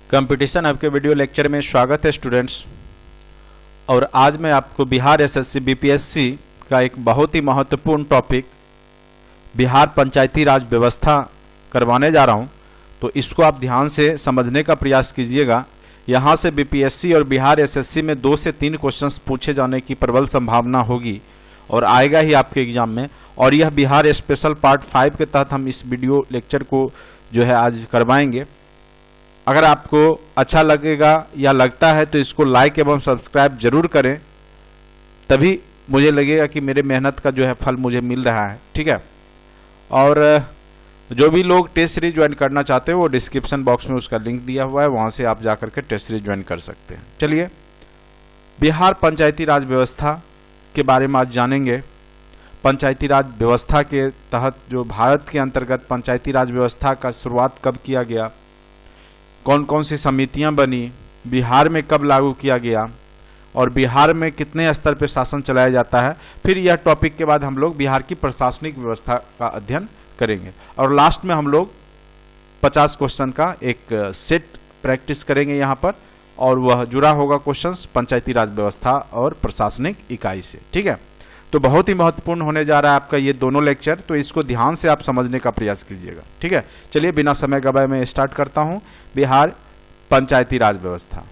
Competition hub के video lecture में स्वागत है स्टूडेंट्स। और आज मैं आपको बिहार एसएससी बीपीएससी का एक बहुत ही महत्वपूर्ण टॉपिक बिहार पंचायती राज व्यवस्था करवाने जा रहा हूं, तो इसको आप ध्यान से समझने का प्रयास कीजिएगा। यहां से बीपीएससी और बिहार एसएससी में 2 से 3 क्वेश्चंस पूछे जाने की प्रबल संभावना होगी और आएगा ही आपके एग्जाम में। और यह बिहार स्पेशल पार्ट 5 के तहत हम इस वीडियो लेक्चर को जो है आज करवाएंगे। अगर आपको अच्छा लगेगा या लगता है तो इसको लाइक एवं सब्सक्राइब जरूर करें, तभी मुझे लगेगा कि मेरे मेहनत का जो है फल मुझे मिल रहा है, ठीक है। और जो भी लोग टेस्ट सीरीज ज्वाइन करना चाहते हैं वो डिस्क्रिप्शन बॉक्स में उसका लिंक दिया हुआ है, वहां से आप जाकर के टेस्ट सीरीज ज्वाइन कर सकते हैं। चलिए बिहार पंचायती राज व्यवस्था के बारे में आज जानेंगे। पंचायती राज व्यवस्था के तहत जो भारत के अंतर्गत पंचायती राज व्यवस्था का शुरुआत कब किया गया, कौन कौन सी समितियां बनी, बिहार में कब लागू किया गया और बिहार में कितने स्तर पर शासन चलाया जाता है। फिर यह टॉपिक के बाद हम लोग बिहार की प्रशासनिक व्यवस्था का अध्ययन करेंगे और लास्ट में हम लोग 50 क्वेश्चन का एक सेट प्रैक्टिस करेंगे यहाँ पर, और वह जुड़ा होगा क्वेश्चंस पंचायती राज व्यवस्था और प्रशासनिक इकाई से, ठीक है। तो बहुत ही महत्वपूर्ण होने जा रहा है आपका ये दोनों लेक्चर, तो इसको ध्यान से आप समझने का प्रयास कीजिएगा, ठीक है। चलिए बिना समय गवाए मैं स्टार्ट करता हूं बिहार पंचायती राज व्यवस्था।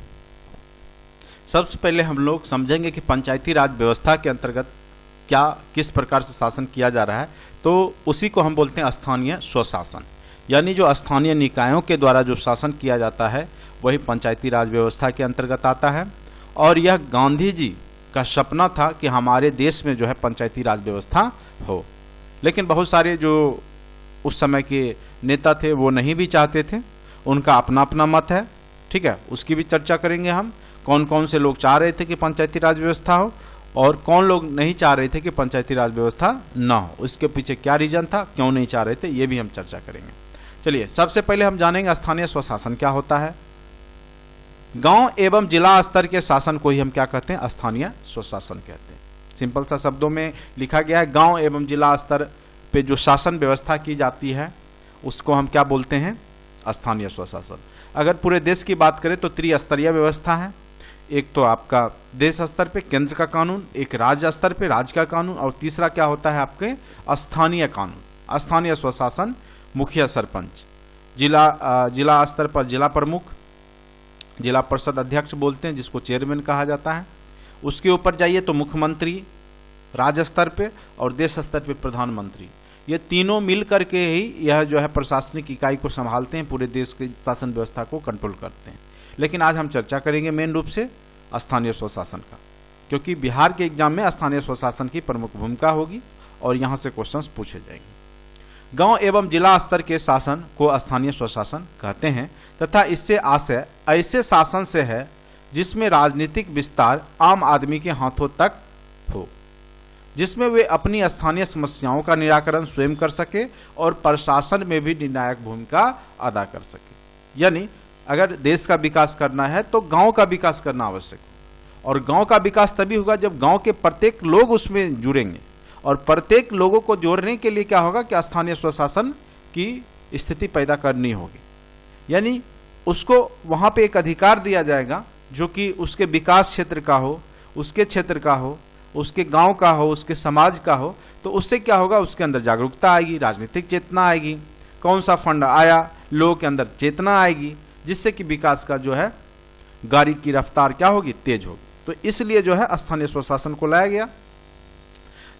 सबसे पहले हम लोग समझेंगे कि पंचायती राज व्यवस्था के अंतर्गत क्या किस प्रकार से शासन किया जा रहा है। तो उसी को हम बोलते हैं स्थानीय स्वशासन, यानी जो स्थानीय निकायों के द्वारा जो शासन किया जाता है वही पंचायती राज व्यवस्था के अंतर्गत आता है। और यह गांधी जी का सपना था कि हमारे देश में जो है पंचायती राज व्यवस्था हो, लेकिन बहुत सारे जो उस समय के नेता थे वो नहीं भी चाहते थे, उनका अपना अपना मत है, ठीक है। उसकी भी चर्चा करेंगे हम, कौन कौन से लोग चाह रहे थे कि पंचायती राज व्यवस्था हो और कौन लोग नहीं चाह रहे थे कि पंचायती राज व्यवस्था ना हो, उसके पीछे क्या रीजन था, क्यों नहीं चाह रहे थे, ये भी हम चर्चा करेंगे। चलिए सबसे पहले हम जानेंगे स्थानीय स्वशासन क्या होता है। गांव एवं जिला स्तर के शासन को ही हम क्या कहते हैं, स्थानीय स्वशासन कहते हैं। सिंपल सा शब्दों में लिखा गया है, गांव एवं जिला स्तर पे जो शासन व्यवस्था की जाती है उसको हम क्या बोलते हैं, स्थानीय स्वशासन। अगर पूरे देश की बात करें तो त्रिस्तरीय व्यवस्था है। एक तो आपका देश स्तर पे केंद्र का कानून, एक राज्य स्तर पे राज्य का कानून, और तीसरा क्या होता है आपके स्थानीय कानून। स्थानीय स्वशासन मुखिया सरपंच, जिला स्तर पर जिला प्रमुख, जिला परिषद अध्यक्ष बोलते हैं जिसको चेयरमैन कहा जाता है। उसके ऊपर जाइए तो मुख्यमंत्री राज्य स्तर पे और देश स्तर पे प्रधानमंत्री, ये तीनों मिल करके ही यह जो है प्रशासनिक इकाई को संभालते हैं, पूरे देश की शासन व्यवस्था को कंट्रोल करते हैं। लेकिन आज हम चर्चा करेंगे मेन रूप से स्थानीय स्वशासन का, क्योंकि बिहार के एग्जाम में स्थानीय स्वशासन की प्रमुख भूमिका होगी और यहाँ से क्वेश्चंस पूछे जाएंगे। गांव एवं जिला स्तर के शासन को स्थानीय स्वशासन कहते हैं तथा इससे आशय ऐसे शासन से है जिसमें राजनीतिक विस्तार आम आदमी के हाथों तक हो, जिसमें वे अपनी स्थानीय समस्याओं का निराकरण स्वयं कर सके और प्रशासन में भी निर्णायक भूमिका अदा कर सके। यानी अगर देश का विकास करना है तो गांव का विकास करना आवश्यक हो, और गांव का विकास तभी होगा जब गांव के प्रत्येक लोग उसमें जुड़ेंगे, और प्रत्येक लोगों को जोड़ने के लिए क्या होगा कि स्थानीय स्वशासन की स्थिति पैदा करनी होगी। यानी उसको वहां पे एक अधिकार दिया जाएगा जो कि उसके विकास क्षेत्र का हो, उसके क्षेत्र का हो, उसके गांव का हो, उसके समाज का हो। तो उससे क्या होगा, उसके अंदर जागरूकता आएगी, राजनीतिक चेतना आएगी, कौन सा फंड आया, लोगों के अंदर चेतना आएगी, जिससे कि विकास का जो है गाड़ी की रफ्तार क्या होगी, तेज होगी। तो इसलिए जो है स्थानीय स्वशासन को लाया गया,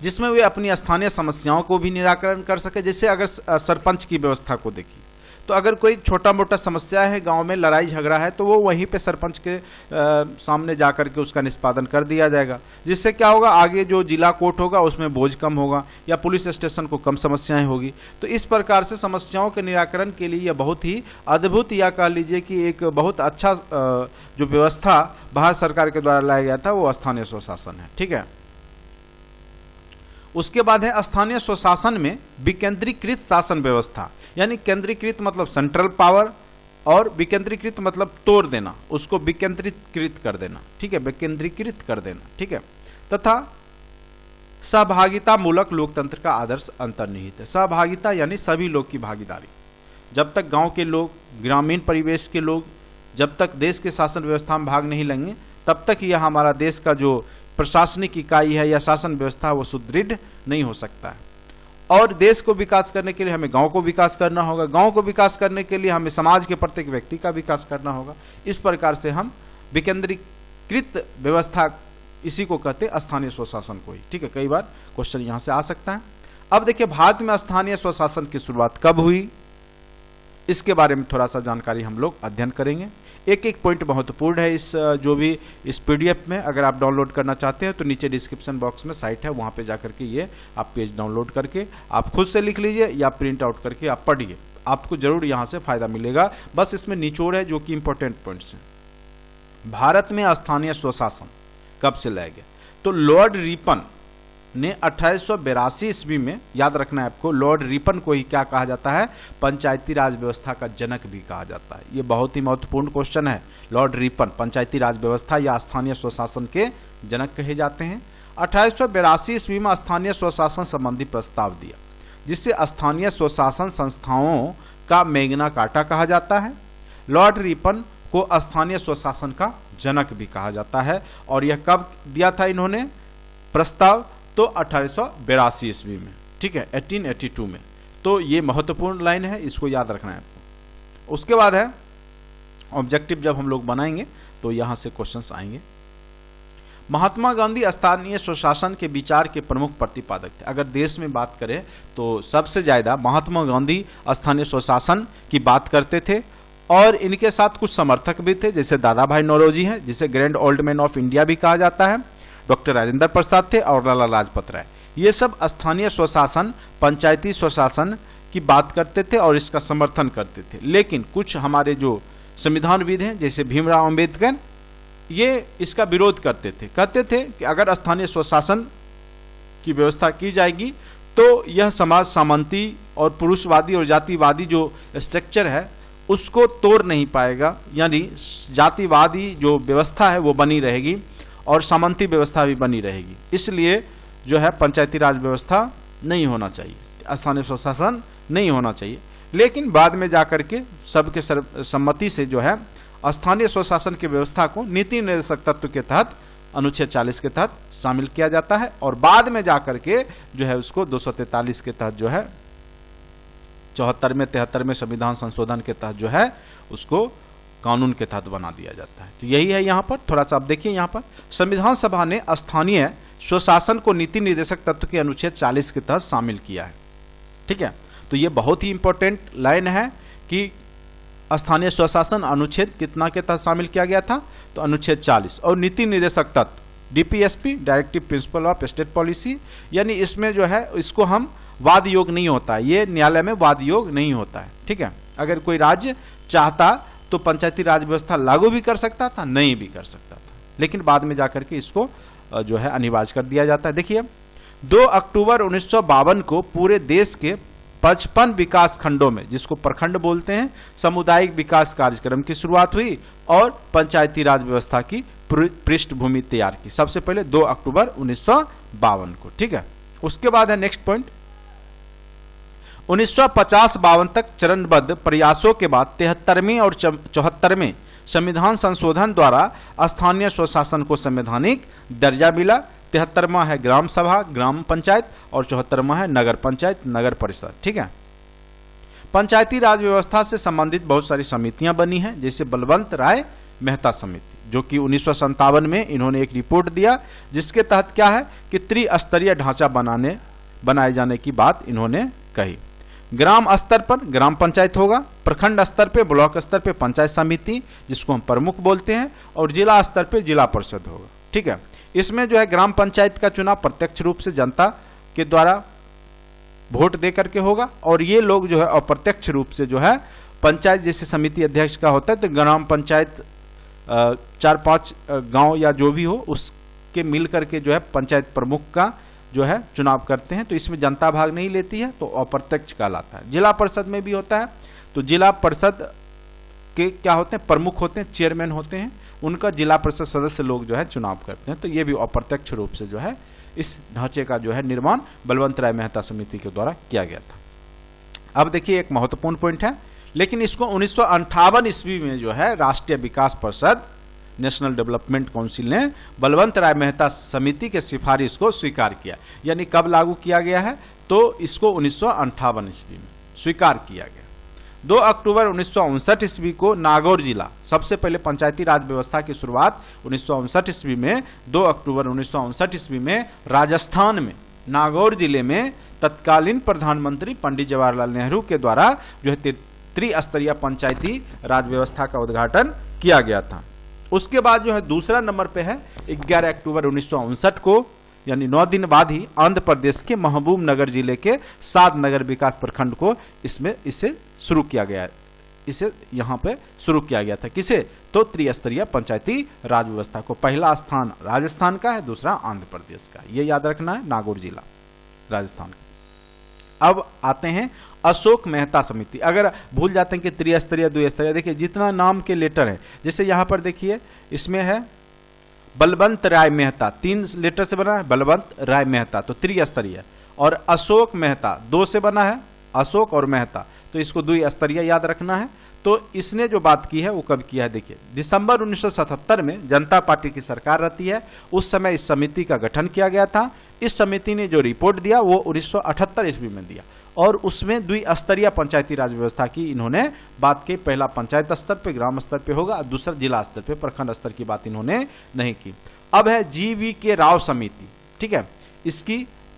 जिसमें वे अपनी स्थानीय समस्याओं को भी निराकरण कर सके। जैसे अगर सरपंच की व्यवस्था को देखिए तो अगर कोई छोटा मोटा समस्या है, गांव में लड़ाई झगड़ा है, तो वो वहीं पे सरपंच के सामने जाकर के उसका निष्पादन कर दिया जाएगा, जिससे क्या होगा, आगे जो जिला कोर्ट होगा उसमें बोझ कम होगा या पुलिस स्टेशन को कम समस्याएं होगी। तो इस प्रकार से समस्याओं के निराकरण के लिए यह बहुत ही अद्भुत, या कह लीजिए कि एक बहुत अच्छा जो व्यवस्था भारत सरकार के द्वारा लाया गया था वो स्थानीय स्वशासन है, ठीक है। उसके बाद है स्थानीय स्वशासन में विकेंद्रीकृत शासन व्यवस्था, यानी केंद्रीकृत मतलब सेंट्रल पावर और विकेंद्रीकृत मतलब तोड़ देना, उसको विकेंद्रीकृत कर देना, ठीक है, विकेंद्रीकृत कर देना, ठीक है। तथा सहभागिता मूलक लोकतंत्र का आदर्श अंतर्निहित है। सहभागिता यानी सभी लोग की भागीदारी, जब तक गांव के लोग, ग्रामीण परिवेश के लोग जब तक देश के शासन व्यवस्था में भाग नहीं लेंगे तब तक यह हमारा देश का जो प्रशासनिक इकाई है या शासन व्यवस्था वो सुदृढ़ नहीं हो सकता है। और देश को विकास करने के लिए हमें गांव को विकास करना होगा, गांव को विकास करने के लिए हमें समाज के प्रत्येक व्यक्ति का विकास करना होगा। इस प्रकार से हम विकेंद्रीकृत व्यवस्था, इसी को कहते हैं स्थानीय स्वशासन को ही। ठीक है, कई बार क्वेश्चन यहां से आ सकता है। अब देखिए भारत में स्थानीय स्वशासन की शुरुआत कब हुई, इसके बारे में थोड़ा सा जानकारी हम लोग अध्ययन करेंगे। एक एक पॉइंट महत्वपूर्ण है इस जो भी इस पीडीएफ में। अगर आप डाउनलोड करना चाहते हैं तो नीचे डिस्क्रिप्शन बॉक्स में साइट है, वहां पे जाकर के ये आप पेज डाउनलोड करके आप खुद से लिख लीजिए या प्रिंट आउट करके आप पढ़िए, आपको जरूर यहां से फायदा मिलेगा। बस इसमें निचोड़ है जो कि इंपॉर्टेंट पॉइंट्स हैं। भारत में स्थानीय स्वशासन कब से लाया गया, तो लॉर्ड रिपन ने 1882 ईस्वी में, याद रखना है आपको, लॉर्ड रिपन को ही क्या कहा जाता है, पंचायती राज व्यवस्था का जनक भी कहा जाता है। ये बहुत ही महत्वपूर्ण क्वेश्चन है। लॉर्ड रिपन पंचायती राज व्यवस्था या स्थानीय स्वशासन के जनक कहे जाते हैं। 1882 ईस्वी में स्थानीय स्वशासन संबंधी प्रस्ताव दिया, जिसे स्थानीय स्वशासन संस्थाओं का मैग्ना कार्टा कहा जाता है। लॉर्ड रिपन को स्थानीय स्वशासन का जनक भी कहा जाता है। और यह कब दिया था इन्होंने प्रस्ताव, तो 1882 ईस्वी में। ठीक है, 1882 में। तो ये महत्वपूर्ण लाइन है, इसको याद रखना है आपको। उसके बाद है ऑब्जेक्टिव, जब हम लोग बनाएंगे तो यहां से क्वेश्चंस आएंगे। महात्मा गांधी स्थानीय स्वशासन के विचार के प्रमुख प्रतिपादक थे। अगर देश में बात करें तो सबसे ज्यादा महात्मा गांधी स्थानीय स्वशासन की बात करते थे, और इनके साथ कुछ समर्थक भी थे, जैसे दादा भाई नौरोजी हैं, जिसे grand old man of India भी कहा जाता है, डॉक्टर राजेंद्र प्रसाद थे और लाला लाजपत राय। ये सब स्थानीय स्वशासन, पंचायती स्वशासन की बात करते थे और इसका समर्थन करते थे। लेकिन कुछ हमारे जो संविधानविद हैं जैसे भीमराव अंबेडकर, ये इसका विरोध करते थे। कहते थे कि अगर स्थानीय स्वशासन की व्यवस्था की जाएगी तो यह समाज सामंती और पुरुषवादी और जातिवादी जो स्ट्रक्चर है उसको तोड़ नहीं पाएगा, यानी जातिवादी जो व्यवस्था है वो बनी रहेगी और सामंती व्यवस्था भी बनी रहेगी। इसलिए जो है पंचायती राज व्यवस्था नहीं होना चाहिए, स्थानीय स्वशासन नहीं होना चाहिए। लेकिन बाद में जाकर के सबके सम्मति से जो है स्थानीय स्वशासन की व्यवस्था को नीति निर्देशक तत्व के तहत अनुच्छेद 40 के तहत शामिल किया जाता है, और बाद में जाकर के जो है उसको 243 के तहत जो है 74 में 73 में संविधान संशोधन के तहत जो है उसको कानून के तहत बना दिया जाता है। तो यही है यहाँ पर। थोड़ा सा आप देखिए, यहाँ पर संविधान सभा ने स्थानीय स्वशासन को नीति निर्देशक तत्व के अनुच्छेद 40 के तहत शामिल किया है। ठीक है, तो ये बहुत ही इंपॉर्टेंट लाइन है कि स्थानीय स्वशासन अनुच्छेद कितना के तहत शामिल किया गया था, तो अनुच्छेद 40। और नीति निर्देशक तत्व DPSP, directive principle of state policy, यानी इसमें जो है इसको हम वाद योग नहीं होता है, ये न्यायालय में वाद योग नहीं होता है। ठीक है, अगर कोई राज्य चाहता तो पंचायती राज व्यवस्था लागू भी कर सकता था, नहीं भी कर सकता था, लेकिन बाद में जाकर के इसको जो है अनिवार्य कर दिया जाता है। देखिए 2 अक्टूबर 1952 को पूरे देश के 55 विकास खंडों में, जिसको प्रखंड बोलते हैं, सामुदायिक विकास कार्यक्रम की शुरुआत हुई और पंचायती राज व्यवस्था की पृष्ठभूमि तैयार की। सबसे पहले 2 अक्टूबर 1952 को। ठीक है, उसके बाद है नेक्स्ट पॉइंट, 1950-52 तक चरणबद्ध प्रयासों के बाद 73वें और 74वें संविधान संशोधन द्वारा स्थानीय स्वशासन को संवैधानिक दर्जा मिला। 73वां है ग्राम सभा, ग्राम पंचायत, और 74वां है नगर पंचायत, नगर परिषद। ठीक है, पंचायती राज व्यवस्था से संबंधित बहुत सारी समितियां बनी हैं, जैसे बलवंत राय मेहता समिति, जो कि 1957 में इन्होंने एक रिपोर्ट दिया, जिसके तहत क्या है कि त्रिस्तरीय ढांचा बनाए जाने की बात इन्होंने कही। ग्राम स्तर पर ग्राम पंचायत होगा, प्रखंड स्तर पे, ब्लॉक स्तर पे पंचायत समिति, जिसको हम प्रमुख बोलते हैं, और जिला स्तर पे जिला परिषद होगा। ठीक है, इसमें जो है ग्राम पंचायत का चुनाव प्रत्यक्ष रूप से जनता के द्वारा वोट दे करके होगा, और ये लोग जो है अप्रत्यक्ष रूप से जो है पंचायत जैसे समिति अध्यक्ष का होता है, तो ग्राम पंचायत 4-5 गांव या जो भी हो उसके मिल करके जो है पंचायत प्रमुख का जो है चुनाव करते हैं। तो इसमें जनता भाग नहीं लेती है, तो अप्रत्यक्ष कहलाता है। जिला परिषद में भी होता है, तो जिला परिषद के क्या होते हैं, प्रमुख होते हैं, चेयरमैन होते हैं, उनका जिला परिषद सदस्य लोग जो है चुनाव करते हैं। तो ये भी अप्रत्यक्ष रूप से जो है इस ढांचे का जो है निर्माण बलवंत राय मेहता समिति के द्वारा किया गया था। अब देखिए एक महत्वपूर्ण पॉइंट है, लेकिन इसको 1958 ईस्वी में जो है राष्ट्रीय विकास परिषद, नेशनल डेवलपमेंट काउंसिल ने बलवंत राय मेहता समिति के सिफारिश को स्वीकार किया। यानी कब लागू किया गया है, तो इसको 1958 ईस्वी में स्वीकार किया गया। 2 अक्टूबर 1959 ईस्वी को नागौर जिला, सबसे पहले पंचायती राज व्यवस्था की शुरुआत 1959 ईस्वी में, 2 अक्टूबर 1959 ईस्वी में राजस्थान में नागौर जिले में तत्कालीन प्रधानमंत्री पंडित जवाहरलाल नेहरू के द्वारा जो है त्रिस्तरीय पंचायती राज व्यवस्था का उद्घाटन किया गया था। उसके बाद जो है दूसरा नंबर पे है 11 अक्टूबर 1959 को, यानी 9 दिन बाद ही आंध्र प्रदेश के महबूब नगर जिले के 7 नगर विकास प्रखंड को इसे शुरू किया गया, इसे यहाँ पे शुरू किया गया था। किसे, तो त्रिस्तरीय पंचायती राज व्यवस्था को। पहला स्थान राजस्थान का है, दूसरा आंध्र प्रदेश का, ये याद रखना है, नागौर जिला राजस्थान का। अब आते हैं अशोक मेहता समिति। अगर भूल जाते हैं कि त्रिस्तरीय द्विस्तरीय, देखिए जितना नाम के लेटर है, जैसे यहाँ पर देखिए इसमें है बलवंत राय मेहता, 3 लेटर से बना है बलवंत राय मेहता, तो त्रिस्तरीय, और अशोक मेहता 2 से बना है, अशोक और मेहता, तो इसको द्विस्तरीय याद रखना है। तो इसने जो बात की है वो कब किया है, देखिए दिसंबर 1977 में जनता पार्टी की सरकार रहती है, उस समय इस समिति का गठन किया गया था। इस समिति ने जो रिपोर्ट दिया वो 1978 ईस्वी में दिया, और उसमें द्विस्तरीय पंचायती राज व्यवस्था की इन्होंने बात की। पहला पंचायत स्तर पे, ग्राम स्तर पे होगा, दूसरा जिला स्तर पे, प्रखंड स्तर की बात इन्होंने नहीं की। अब है GV राव समिति, ठीक है,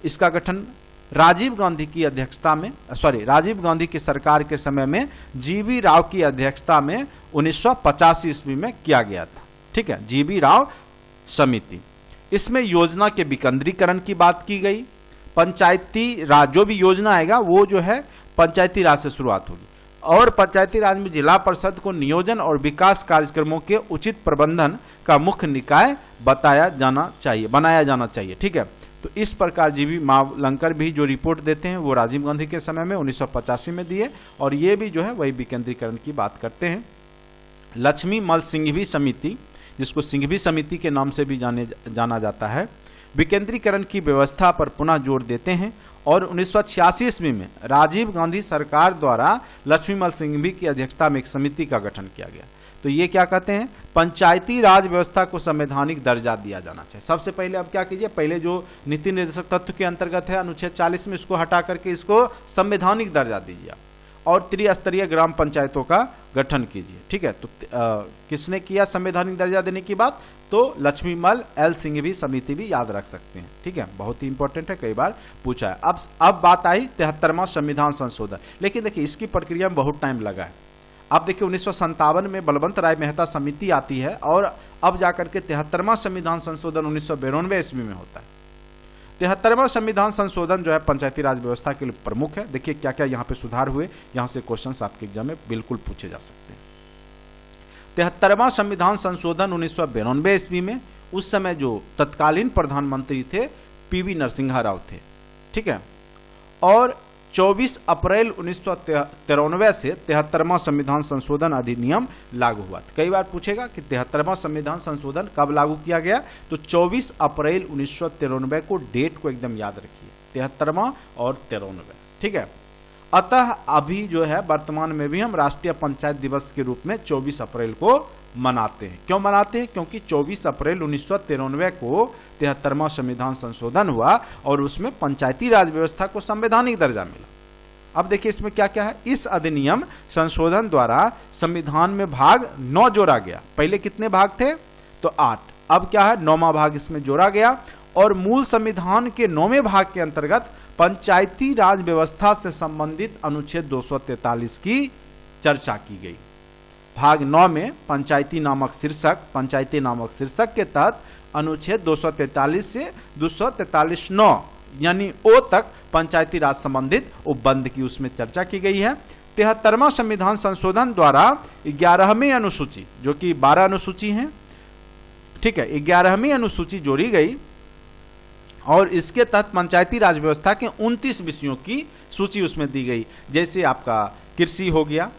इसका गठन राजीव गांधी की अध्यक्षता में, राजीव गांधी की सरकार के समय में GV राव की अध्यक्षता में 1985 ईस्वी में किया गया था, ठीक है, GV राव समिति। इसमें योजना के विकेंद्रीकरण की बात की गई। पंचायती राज जो भी योजना आएगा वो जो है पंचायती राज से शुरुआत होगी, और पंचायती राज में जिला परिषद को नियोजन और विकास कार्यक्रमों के उचित प्रबंधन का मुख्य निकाय बनाया जाना चाहिए, ठीक है। तो इस प्रकार GV मावलंकर भी जो रिपोर्ट देते हैं वो राजीव गांधी के समय में 1985 में दिए, और ये भी जो है वही विकेंद्रीकरण की बात करते हैं। लक्ष्मी मल सिंघवी समिति, जिसको सिंघवी समिति के नाम से भी जाना जाता है, विकेंद्रीकरण की व्यवस्था पर पुनः जोर देते हैं, और 1986 ईस्वी में राजीव गांधी सरकार द्वारा लक्ष्मीमल सिंघवी की अध्यक्षता में एक समिति का गठन किया गया। तो ये क्या कहते हैं, पंचायती राज व्यवस्था को संवैधानिक दर्जा दिया जाना चाहिए। सबसे पहले अब क्या कीजिए, पहले जो नीति निर्देशक तत्व के अंतर्गत है अनुच्छेद 40 में, इसको हटा करके इसको संवैधानिक दर्जा दीजिए, और त्रिस्तरीय ग्राम पंचायतों का गठन कीजिए, ठीक है। तो किसने किया संवैधानिक दर्जा देने की बात, तो लक्ष्मीमल एल सिंघवी समिति भी याद रख सकते हैं, ठीक है, बहुत ही इंपॉर्टेंट है, कई बार पूछा है। अब बात आई 73वां संविधान संशोधन, लेकिन देखिए इसकी प्रक्रिया में बहुत टाइम लगा है। अब देखिए 1957 में बलवंत राय मेहता समिति आती है, और अब जाकर के 73वां संविधान संशोधन 1992 ईस्वी में होता है। 73वां संविधान संशोधन जो है पंचायती राज व्यवस्था के लिए प्रमुख है। देखिए क्या क्या यहाँ पे सुधार हुए, यहाँ से क्वेश्चंस आपके एग्जाम में बिल्कुल पूछे जा सकते हैं। 73वां संविधान संशोधन 1992 ईस्वी में, उस समय जो तत्कालीन प्रधानमंत्री थे PV नरसिम्हा राव थे, ठीक है, और 24 अप्रैल 1993 से 73वां संविधान संशोधन अधिनियम लागू हुआ। कई बार पूछेगा कि 73वां संविधान संशोधन कब लागू किया गया, तो 24 अप्रैल 1993 को, डेट को एकदम याद रखिए, 73वां और 93, ठीक है। अतः अभी जो है वर्तमान में भी हम राष्ट्रीय पंचायत दिवस के रूप में 24 अप्रैल को मनाते हैं। क्यों मनाते हैं, क्योंकि 24 अप्रैल 1993 को 73वां संविधान संशोधन हुआ, और उसमें पंचायती राज व्यवस्था को संवैधानिक दर्जा मिला। अब देखिए इसमें क्या क्या है, इस अधिनियम संशोधन द्वारा संविधान में भाग 9 जोड़ा गया। पहले कितने भाग थे, तो 8, अब क्या है 9वां भाग इसमें जोड़ा गया, और मूल संविधान के 9वें भाग के अंतर्गत पंचायती राज व्यवस्था से संबंधित अनुच्छेद 243 की चर्चा की गई। भाग 9 में पंचायती नामक शीर्षक के तहत अनुच्छेद 243 से 243(9) यानी ओ तक पंचायती राज संबंधित उपबंध की उसमें चर्चा की गई है। 73वां संविधान संशोधन द्वारा 11वीं अनुसूची, जो कि 12 अनुसूची हैं, ठीक है, 11वीं अनुसूची जोड़ी गई, और इसके तहत पंचायती राज व्यवस्था के 29 विषयों की सूची उसमें दी गई। जैसे आपका कृषि हो गया,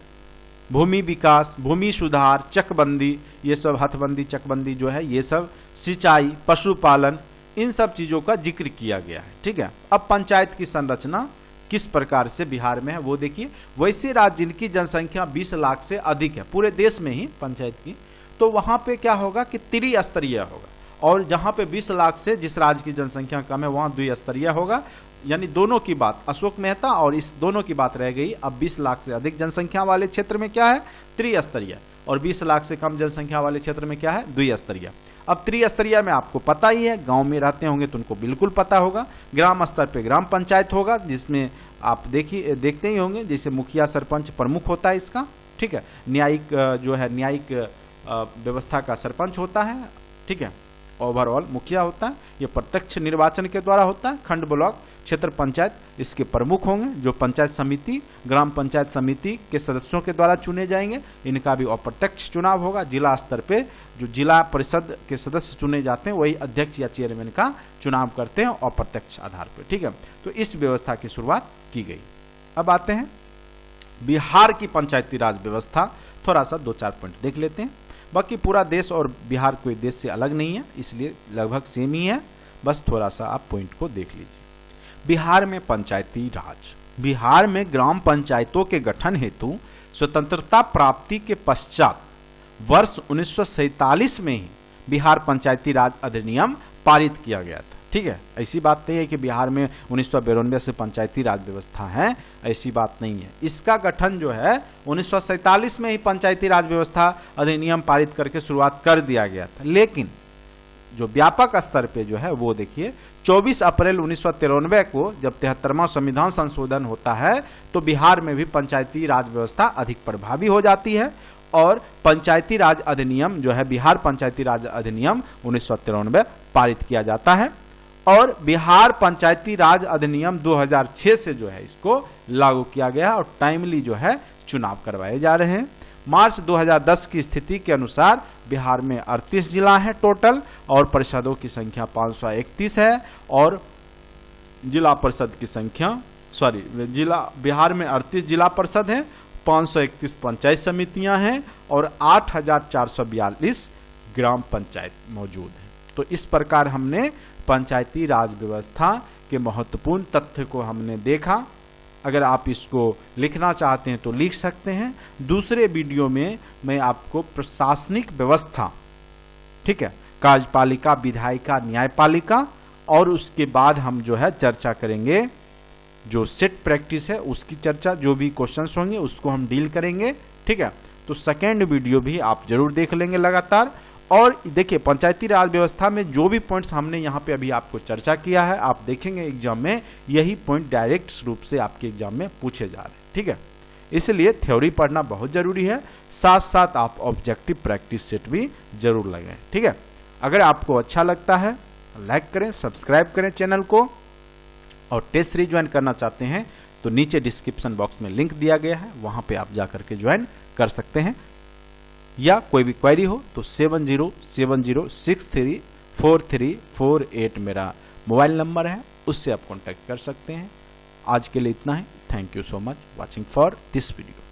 भूमि विकास, भूमि सुधार, चकबंदी, ये सब हथबंदी चकबंदी जो है ये सब, सिंचाई, पशुपालन, इन सब चीजों का जिक्र किया गया है, ठीक है। अब पंचायत की संरचना, किस प्रकार से बिहार में है वो देखिए। वैसे राज्य जिनकी जनसंख्या 20 लाख से अधिक है पूरे देश में ही पंचायत की, तो वहां पे क्या होगा कि त्रिस्तरीय होगा, और जहां पे 20 लाख से जिस राज्य की जनसंख्या कम है वहां द्विस्तरीय होगा। यानी दोनों की बात, अशोक मेहता और इस दोनों की बात रह गई। अब 20 लाख से अधिक जनसंख्या वाले क्षेत्र में क्या है, त्रिस्तरीय, और 20 लाख से कम जनसंख्या वाले क्षेत्र में क्या है, द्विस्तरीय। अब त्रिस्तरीय में आपको पता ही है, गांव में रहते होंगे तो उनको बिल्कुल पता होगा। ग्राम स्तर पे ग्राम पंचायत होगा, जिसमें आप देखते ही होंगे, जैसे मुखिया सरपंच प्रमुख होता है इसका, ठीक है। न्यायिक जो है न्यायिक व्यवस्था का सरपंच होता है, ठीक है। ओवरऑल मुखिया होता है, ये प्रत्यक्ष निर्वाचन के द्वारा होता है। खंड ब्लॉक क्षेत्र पंचायत इसके प्रमुख होंगे, जो पंचायत समिति ग्राम पंचायत समिति के सदस्यों के द्वारा चुने जाएंगे। इनका भी अप्रत्यक्ष चुनाव होगा। जिला स्तर पे जो जिला परिषद के सदस्य चुने जाते हैं वही अध्यक्ष या चेयरमैन का चुनाव करते हैं अप्रत्यक्ष आधार पर, ठीक है। तो इस व्यवस्था की शुरुआत की गई। अब आते हैं बिहार की पंचायती राज व्यवस्था, थोड़ा सा 2-4 पॉइंट देख लेते हैं। बाकी पूरा देश और बिहार कोई देश से अलग नहीं है, इसलिए लगभग सेम ही है, बस थोड़ा सा आप पॉइंट को देख लीजिए। बिहार में पंचायती राज, बिहार में ग्राम पंचायतों के गठन हेतु स्वतंत्रता प्राप्ति के पश्चात वर्ष 1947 में ही बिहार पंचायती राज अधिनियम पारित किया गया था, ठीक है। ऐसी बात नहीं है कि बिहार में 1992 से पंचायती राज व्यवस्था है, ऐसी बात नहीं है। इसका गठन जो है 1947 में ही पंचायती राज व्यवस्था अधिनियम पारित करके शुरुआत कर दिया गया था। लेकिन जो व्यापक स्तर पे जो है वो देखिए, 24 अप्रैल 1993 को जब 73वां संविधान संशोधन होता है तो बिहार में भी पंचायती राज व्यवस्था अधिक प्रभावी हो जाती है, और पंचायती राज अधिनियम जो है बिहार पंचायती राज अधिनियम 1993 पारित किया जाता है। और बिहार पंचायती राज अधिनियम 2006 से जो है इसको लागू किया गया, और टाइमली जो है चुनाव करवाए जा रहे हैं। मार्च 2010 की स्थिति के अनुसार बिहार में 38 जिला है टोटल, और परिषदों की संख्या 531 है, और जिला परिषद की संख्या बिहार में 38 जिला परिषद है, 531 पंचायत समितियां हैं, और 8,442 ग्राम पंचायत मौजूद हैं। तो इस प्रकार हमने पंचायती राज व्यवस्था के महत्वपूर्ण तथ्य को हमने देखा। अगर आप इसको लिखना चाहते हैं तो लिख सकते हैं। दूसरे वीडियो में मैं आपको प्रशासनिक व्यवस्था, ठीक है, कार्यपालिका, विधायिका, न्यायपालिका, और उसके बाद हम जो है चर्चा करेंगे जो सेट प्रैक्टिस है उसकी चर्चा, जो भी क्वेश्चंस होंगे उसको हम डील करेंगे, ठीक है। तो सेकेंड वीडियो भी आप जरूर देख लेंगे लगातार। और देखिए पंचायती राज व्यवस्था में जो भी पॉइंट्स हमने यहाँ पे अभी आपको चर्चा किया है, आप देखेंगे एग्जाम में यही पॉइंट डायरेक्ट रूप से आपके एग्जाम में पूछे जा रहे हैं, ठीक है। इसलिए थ्योरी पढ़ना बहुत जरूरी है, साथ साथ आप ऑब्जेक्टिव प्रैक्टिस सेट भी जरूर लगाएं, ठीक है। अगर आपको अच्छा लगता है लाइक करें, सब्सक्राइब करें चैनल को, और टेस्ट सीरीज ज्वाइन करना चाहते हैं तो नीचे डिस्क्रिप्शन बॉक्स में लिंक दिया गया है, वहां पे आप जाकर के ज्वाइन कर सकते हैं। या कोई भी क्वेरी हो तो 7070634348 मेरा मोबाइल नंबर है, उससे आप कांटेक्ट कर सकते हैं। आज के लिए इतना ही। Thank you so much watching for this video.